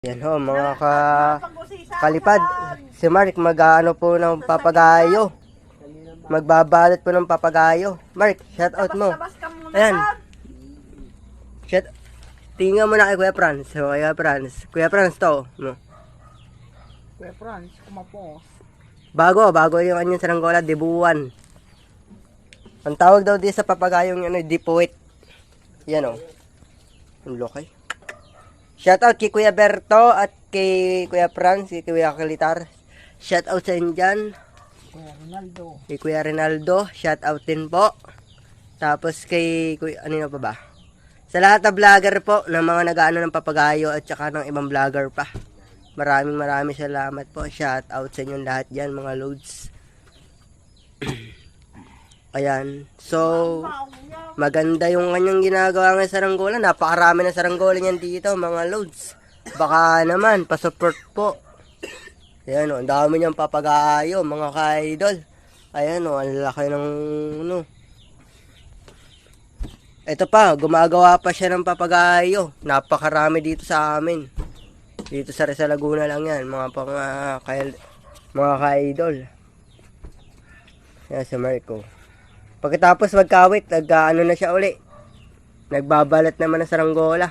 Yan ho, mga kalipad. Si Mark mag-ano po ng papagayo. Magbabalot po ng papagayo. Mark, shout out mo. Ayan. Tingnan mo na kay Kuya Franz. So, Kuya Franz to. No. Kuya Franz, kumapos. Bago yung kanyang saranggola, debuwan. Ang tawag daw di sa papagayong dipuit. Yan o. Ang laki. Shoutout kay Kuya Berto at kay Kuya Franz, kay Kuya Kalitar. Shoutout sa inyo dyan. Kuya Ronaldo. Kay Kuya Ronaldo, shoutout din po. Tapos kay Kuya, ano na pa ba? Sa lahat na vlogger po, ng mga nag-ano ng papagayo at saka ng ibang vlogger pa. Maraming salamat po. Shoutout sa inyo lahat dyan, mga loads. Ayan. So, maganda yung kanyang ginagawa ng saranggola. Napakarami na saranggola niyan dito, mga loads. Baka naman, pa-support po. Ayan o, ang dami niyang papagayo, mga ka-idol. Ayan o, ang laki ng, ano. Ito pa, gumagawa pa siya ng papagayo. Napakarami dito sa amin. Dito sa Rizal Laguna lang yan, mga ka-idol. Ayan si Marco. Pagkatapos magkawit, nag-ano na siya uli. Nagbabalat naman ng saranggola.